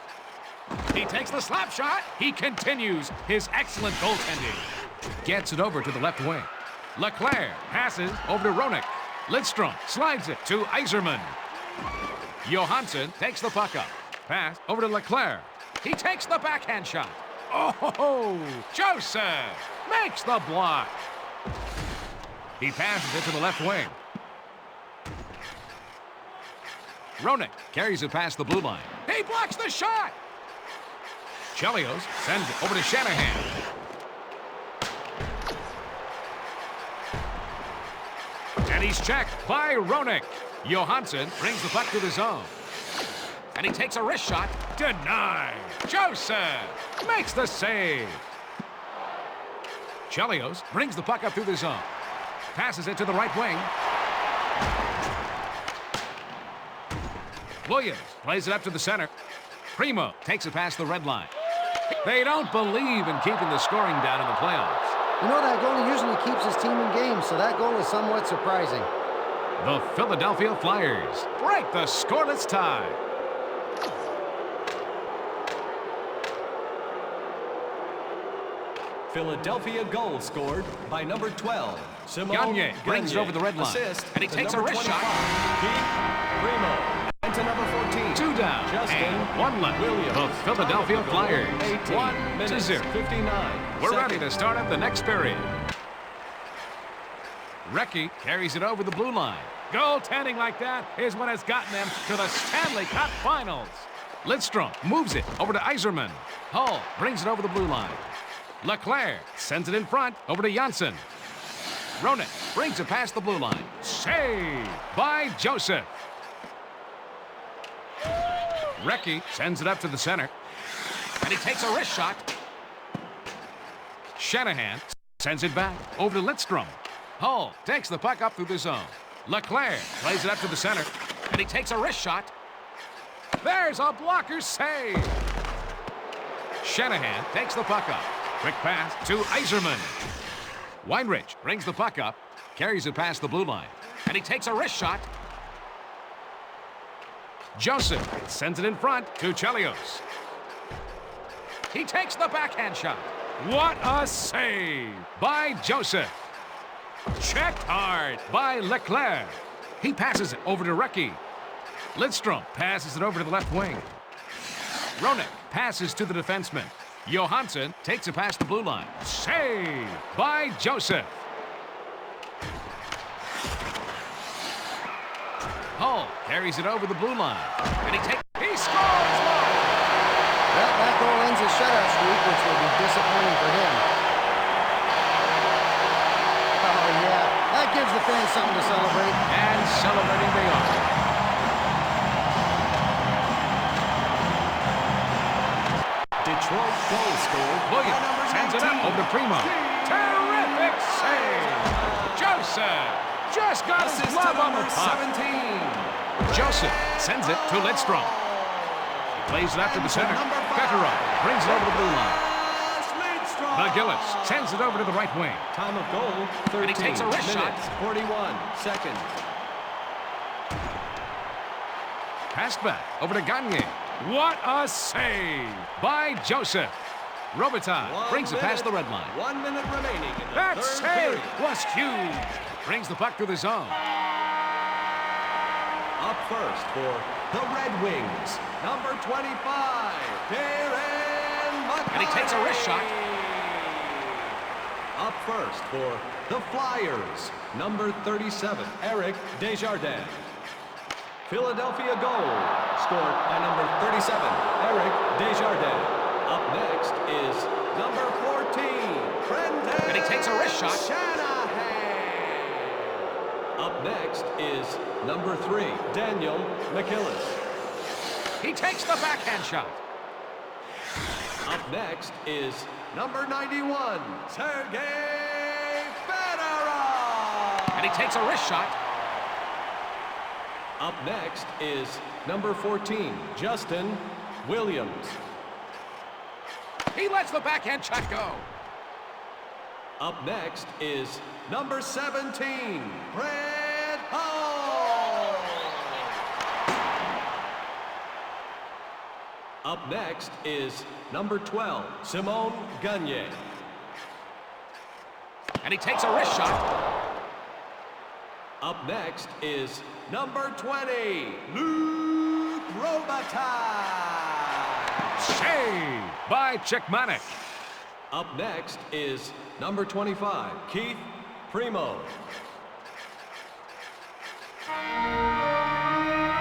He takes the slap shot. He continues his excellent goaltending. Gets it over to the left wing. Leclerc passes over to Roenick. Lidstrom slides it to Yzerman. Johansson takes the puck up. Pass over to Leclerc. He takes the backhand shot. Oh, Joseph makes the block. He passes it to the left wing. Roenick carries it past the blue line. He blocks the shot. Chelios sends it over to Shanahan. And he's checked by Roenick. Johansson brings the puck to the zone. And he takes a wrist shot. Denied. Joseph makes the save. Chelios brings the puck up through the zone. Passes it to the right wing. Williams plays it up to the center. Primo takes it past the red line. They don't believe in keeping the scoring down in the playoffs. You know, that goalie usually keeps his team in games, so that goal is somewhat surprising. The Philadelphia Flyers break the scoreless tie. Philadelphia goal scored by number 12, Simone Gagne brings it over the red line. Assist And he takes a wrist shot. Keith Primo. And to number 14. 2 down and 1 left. Williams. The Philadelphia Flyers 1:59. 1-0. We're ready to start up the next period. Recchi carries it over the blue line. Goaltending like that is what has gotten them to the Stanley Cup Finals. Lidstrom moves it over to Yzerman. Hull brings it over the blue line. Leclerc sends it in front over to Janssen. Roenick brings it past the blue line. Saved by Joseph. Recchi sends it up to the center. And he takes a wrist shot. Shanahan sends it back over to Lidstrom. Hull takes the puck up through the zone. Leclerc plays it up to the center. And he takes a wrist shot. There's a blocker save. Shanahan takes the puck up. Quick pass to Yzerman. Weinrich brings the puck up, carries it past the blue line, and he takes a wrist shot. Joseph sends it in front to Chelios. He takes the backhand shot. What a save by Joseph. Checked hard by Leclerc. He passes it over to Recchi. Lidstrom passes it over to the left wing. Roenick passes to the defenseman. Johansson takes it past the blue line. Saved by Joseph. Hull carries it over the blue line. And he scores! Well, that goal ends his shutout streak, which will be disappointing for him. Oh, yeah. That gives the fans something to celebrate. And celebrating they are. Detroit goal scored by Williams number sends it 19. up over to Primo. Terrific save! Joseph just got his Assist to glove on the number puck. 17. Joseph sends it to Lidstrom. He plays it out to the center. Fedorov brings it over the blue line. McGillis sends it over to the right wing. Time of goal, 13 And he takes a wrist shot. minutes, 41 seconds. Passed back over to Gagne. What a save by Joseph. Robitaille brings it past the red line. 1 minute remaining in the That third save period. was huge. Brings the puck through the zone. Up first for the Red Wings, number 25, Darren McCarty. And he takes a wrist shot. Up first for the Flyers, number 37, Eric Desjardins. Philadelphia goal scored by number 37, Eric Desjardins. Up next is number 14, Brendan. And he takes a wrist shot. Shanahan. Up next is number 3, Daniel McGillis. He takes the backhand shot. Up next is number 91, Sergei Fedorov. And he takes a wrist shot. Up next is number 14, Justin Williams. He lets the backhand shot go. Up next is number 17, Brett Hall. Up next is number 12, Simone Gagne. And he takes a wrist shot. Up next is number 20, Luke Robitaille. Save by Chickmanic. Up next is number 25, Keith Primo.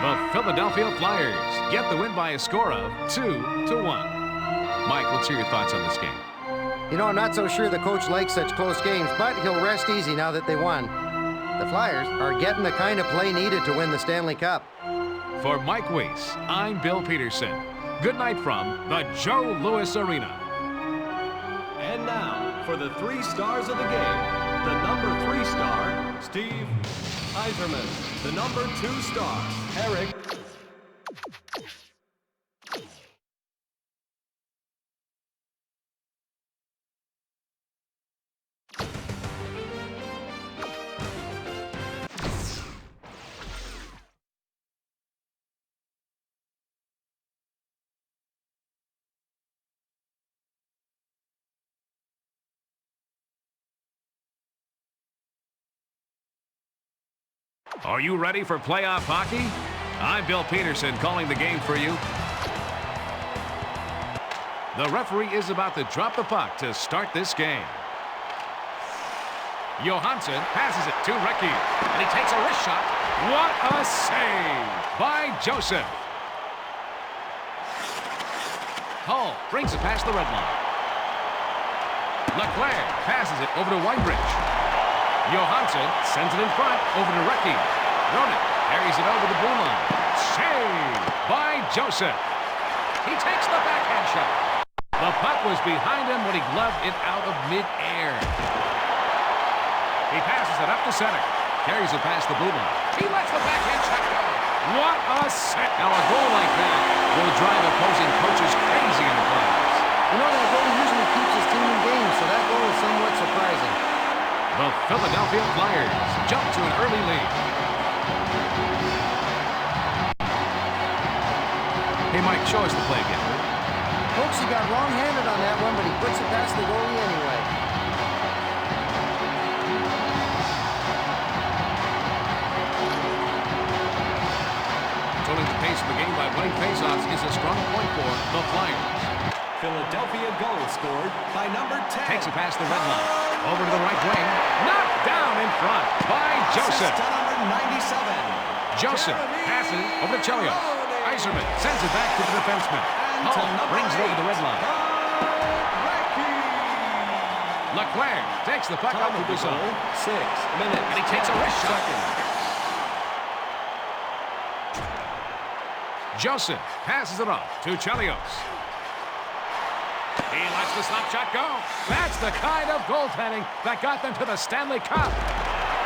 The Philadelphia Flyers get the win by a score of 2-1. Mike, let's hear your thoughts on this game. You know, I'm not so sure the coach likes such close games, but he'll rest easy now that they won. The Flyers are getting the kind of play needed to win the Stanley Cup. For Mike Weiss, I'm Bill Peterson. Good night from the Joe Louis Arena. And now, for the 3 stars of the game, the number 3 star, Steve Yzerman. The number 2 star, Eric. Are you ready for playoff hockey? I'm Bill Peterson calling the game for you. The referee is about to drop the puck to start this game. Johansson passes it to Recchi, and he takes a wrist shot. What a save by Joseph. Hull brings it past the red line. Leclerc passes it over to Weinbrich. Johansson sends it in front over to Recchi. Roenick carries it over the blue line. Save by Joseph. He takes the backhand shot. The puck was behind him when he gloved it out of midair. He passes it up to center. Carries it past the blue line. He lets the backhand shot go. What a set. Now a goal like that will drive opposing coaches crazy in the playoffs. You know, that goal usually keeps his team in games, so that goal is somewhat surprising. The Philadelphia Flyers jump to an early lead. Hey, Mike, show us the play again. Folks, he got wrong-handed on that one, but he puts it past the goalie anyway. Controlling the pace of the game by winning faceoffs is a strong point for the Flyers. Philadelphia goal scored by number 10. Takes it past the red line. Over to the right wing. Knocked down in front by Joseph. Assist to number 97. Joseph passes over to Chelios. Yzerman sends it back to the defenseman. Hull brings it over the red line. Leclerc takes the puck out of the zone. 6 minutes. And he takes a wrist shot. Joseph passes it off to Chelios. He lets the slap shot go. That's the kind of goaltending that got them to the Stanley Cup.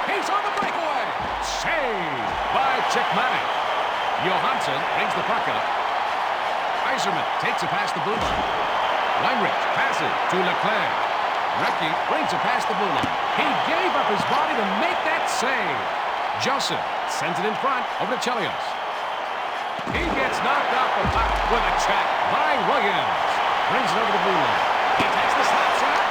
He's on the breakaway. Saved by Chickmanic. Johansson brings the puck up. Eiserman takes it past the blue line. Weinrich passes to Leclerc. Recchi brings it past the blue line. He gave up his body to make that save. Joseph sends it in front over to Chelios. He gets knocked off the puck with a check by Williams. Brings it over the blue line. He takes the slap shot.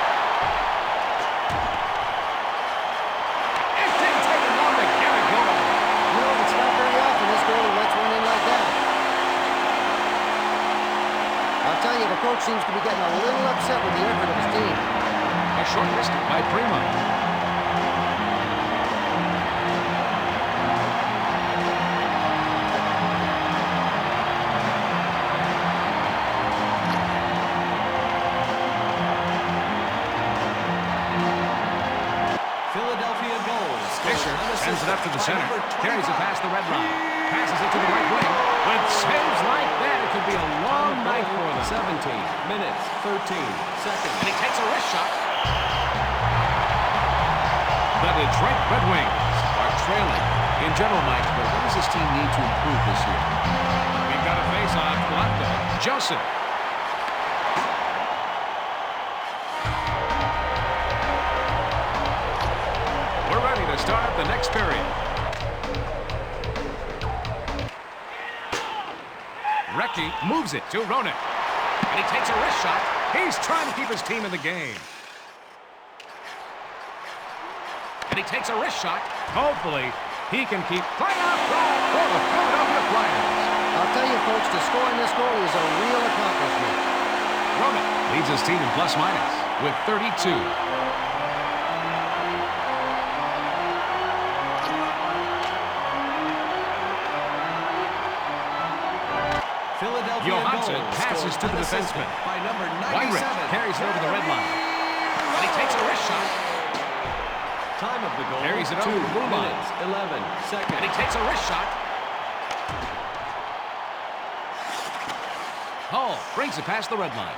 It didn't take him long to get a goal. You know, it's not very often this goalie lets one in like that. I'll tell you, the coach seems to be getting a little upset with the effort of his team. A short wristed by Primo. Philadelphia goals. Fisher sends it up to the center. Carries it past the red line. Passes it to the right wing. With saves like that, it could be a long night for them. 17 minutes, 13 seconds. And he takes a wrist shot. The Detroit Red Wings are trailing. In general, Mike, but what does this team need to improve this year? We've got a face-off. Blocked though. Joseph. We're ready to start the next period. Recchi moves it to Roenick. And he takes a wrist shot. He's trying to keep his team in the game. And he takes a wrist shot. Hopefully, he can keep playoff goal for the Philadelphia Flyers. I'll tell you, folks, to score in this goal is a real accomplishment. Roenick leads his team in plus-minus with 32. Philadelphia Johansson goals passes to scored the unassisted defenseman. by number 97. Weinrich carries it over the red line. And he takes a wrist shot. Time of the goal, Carries it over 2 the blue line. minutes, 11 seconds. And he takes a wrist shot. Hull brings it past the red line.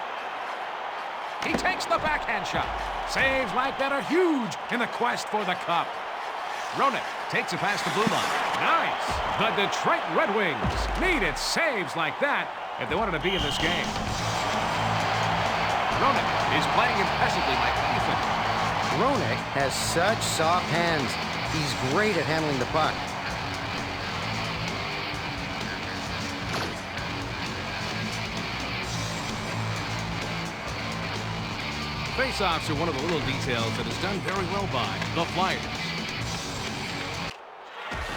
He takes the backhand shot. Saves like that are huge in the quest for the cup. Roenick takes it past the blue line. Nice! The Detroit Red Wings needed saves like that if they wanted to be in this game. Roenick is playing impressively, Mike. What do you think? Roenick has such soft hands. He's great at handling the puck. Face-offs are one of the little details that is done very well by the Flyers.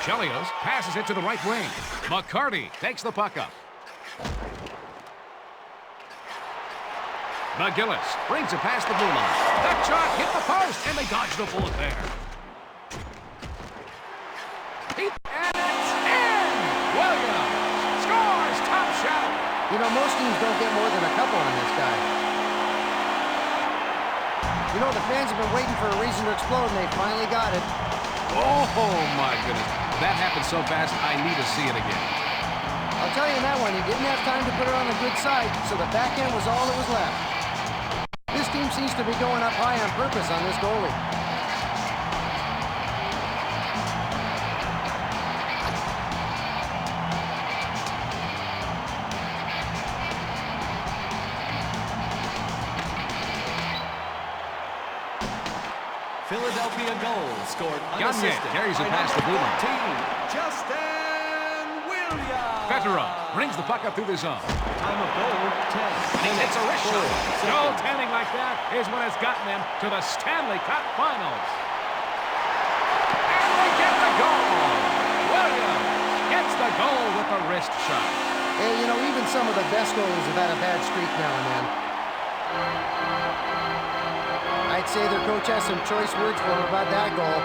Chelios passes it to the right wing. McCarty takes the puck up. McGillis brings it past the blue line. That shot hit the post, and they dodged a bullet there. And it's in! Williams scores! Top shot! You know, most teams don't get more than a couple on this guy. You know, the fans have been waiting for a reason to explode, and they finally got it. Oh, my goodness. That happened so fast, I need to see it again. I'll tell you in that one, he didn't have time to put it on the good side, so the backhand was all that was left. This team seems to be going up high on purpose on this goalie. Philadelphia goals scored Gagne unassisted carries it by past number the blue line. 14, Justin Williams. Petero brings the puck up through the zone. Time of goal, 10. And he takes a wrist shot. Goaltending like that is what has gotten them to the Stanley Cup Finals. And they get the goal. Williams gets the goal with a wrist shot. Hey, you know, even some of the best goalies have had a bad streak now and then. I'd say their coach has some choice words for him about that goal.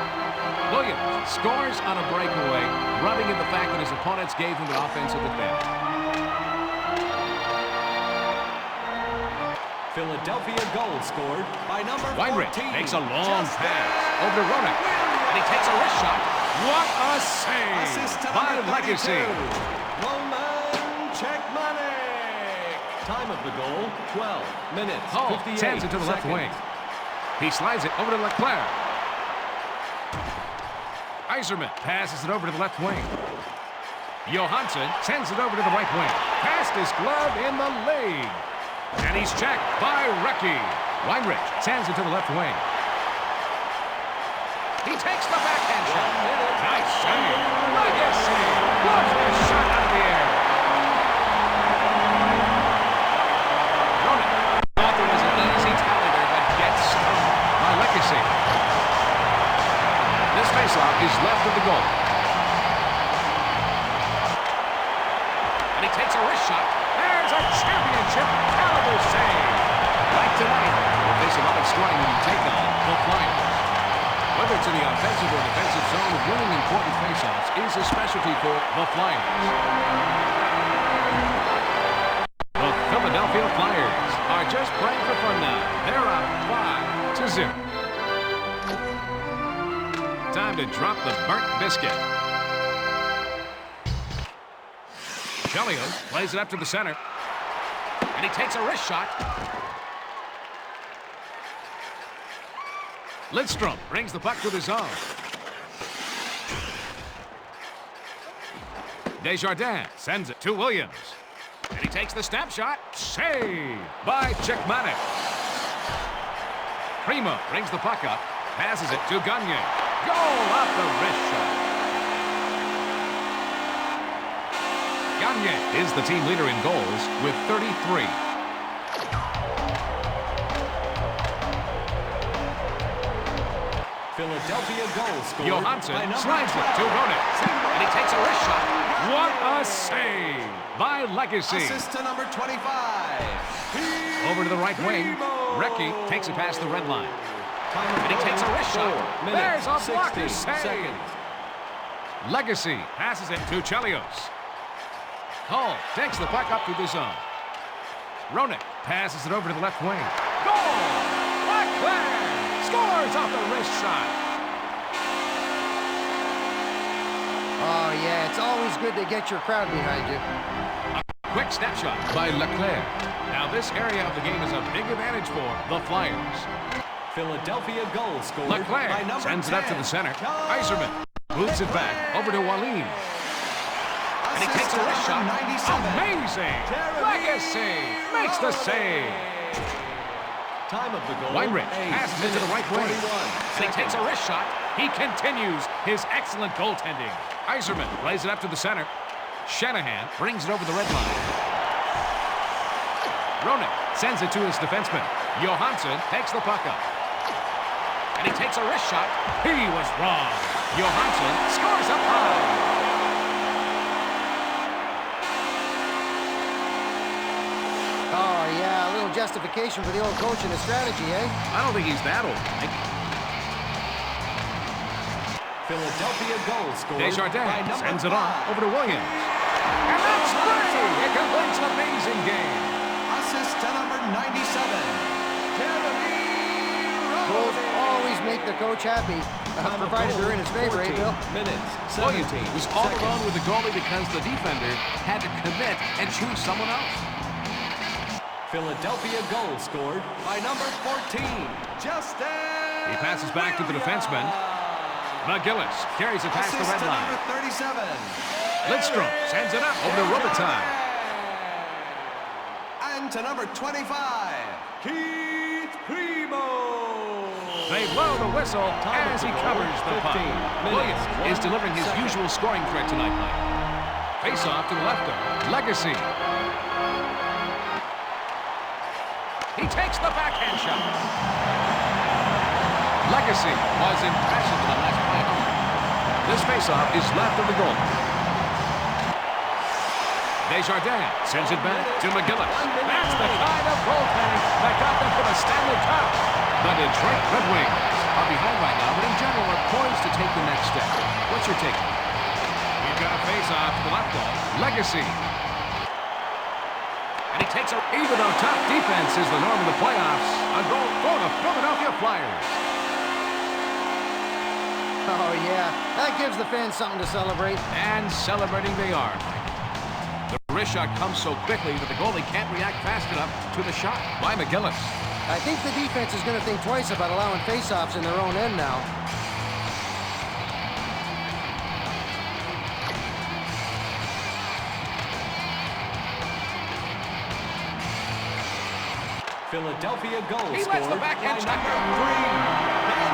Williams scores on a breakaway, rubbing in the fact that his opponents gave him an offensive advantage. Philadelphia goal scored by number 14. Weinrich makes a long pass over to Roenick, and he takes a wrist shot. What a save Assist to by number 32, Legacy. Roman Checkmanic. Time of the goal, 12 minutes, Hall 58 sends it to the left seconds. wing. He slides it over to Leclerc. Iserman passes it over to the left wing. Johansson sends it over to the right wing. Past his glove in the league. And he's checked by Recchi. Weinrich sends it to the left wing. He takes the backhand shot. Nice save. Legacy. Blows the shot out of the air. Ronan thought there was an easy tally there, but gets stung by Legacy. This faceoff is left of the goal. And he takes a wrist shot. There's a championship caliber save. Like tonight, we'll face a lot of scoring when you take on the Flyers. Whether it's in the offensive or defensive zone, winning important faceoffs is a specialty for the Flyers. The Philadelphia Flyers are just playing for fun now. They're up 5-0. Time to drop the burnt biscuit. Chelios plays it up to the center. And he takes a wrist shot. Lidstrom brings the puck to the zone. Desjardins sends it to Williams. And he takes the snap shot. Saved by Czechmanek. Primo brings the puck up. Passes it to Gagne. Goal off the wrist shot. Gagne is the team leader in goals with 33. Philadelphia goal scored. Johansson by number slides it 12. to Ronan. And he takes a wrist shot. What a save by Legacy. Assist to number 25. Over to the right wing. Recchi takes it past the red line. And he takes a wrist shot. There's a blocker save. Legacy passes it to Chelios. Hall takes the puck up to the zone. Roenick passes it over to the left wing. Goal! Leclerc scores off the wrist shot. Oh, yeah, it's always good to get your crowd behind you. A quick snapshot by Leclerc. Now this area of the game is a big advantage for the Flyers. Philadelphia goal scored by Leclerc number sends 10. it up to the center. Iserman moves it back over to Wallin. And he takes a wrist shot. Amazing! Legacy makes the save. Time of the goal. Weinrich passes it to the right wing. And he takes a wrist shot. He continues his excellent goaltending. Iserman plays it up to the center. Shanahan brings it over the red line. Roenick sends it to his defenseman. Johansson takes the puck up. And he takes a wrist shot. He was wrong. Johansson scores up high. Oh, yeah, a little justification for the old coach and his strategy, eh? I don't think he's that old, Mike. Philadelphia goal scored by Desjardins number sends it 5. on over to Williams. And that's three! It completes an amazing game. Assist to number 97. Goals always make the coach happy, provided they're in his favor, eh, Bill? Minutes, Williams 17 was all seconds. alone with the goalie because the defender had to commit and choose someone else. Philadelphia goal scored by number 14, Justin. He passes back to the defenseman. McGillis carries it past the Assist red to line. number 37. Lidstrom sends it up over to Robitaille. And to number 25, Keith Primo. They blow the whistle as he covers the puck. 15 minutes, Williams is 1 delivering his second. usual scoring threat tonight, Mike. Face off to the left of Legacy. He takes the backhand shot. Legacy was impressive in the last play. This faceoff is left of the goal. Desjardins sends it back to McGillis. That's the kind of goaltending that got them to the Stanley Cup. The Detroit Red Wings are behind right now, but in general are poised to take the next step. What's your take? We've got a faceoff to the left of Legacy. And he takes a... Even though tough defense is the norm of the playoffs, a goal for the Philadelphia Flyers. Oh, yeah, that gives the fans something to celebrate. And celebrating they are, Mike. The wrist shot comes so quickly that the goalie can't react fast enough to the shot by McGillis. I think the defense is going to think twice about allowing faceoffs in their own end now. Philadelphia goal He scored lets the backhand by check. number 3.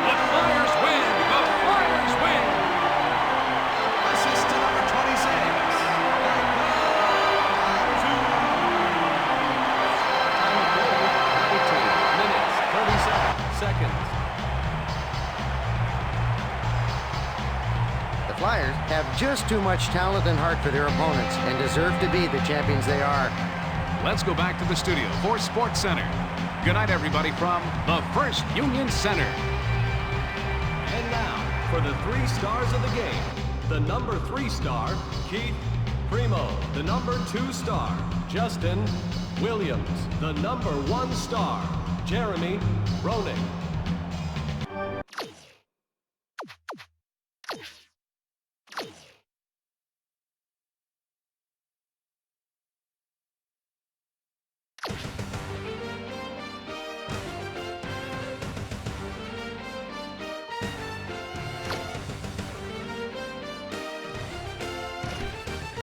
The Flyers win! The Flyers win! Assist to number 26. Time of play, 19 minutes, 37 seconds. The Flyers have just too much talent and heart for their opponents and deserve to be the champions they are. Let's go back to the studio for Sports Center. Good night, everybody, from the First Union Center. And now, for the 3 stars of the game, the number 3 star, Keith Primo. The number 2 star, Justin Williams. The number 1 star, Jeremy Roenick.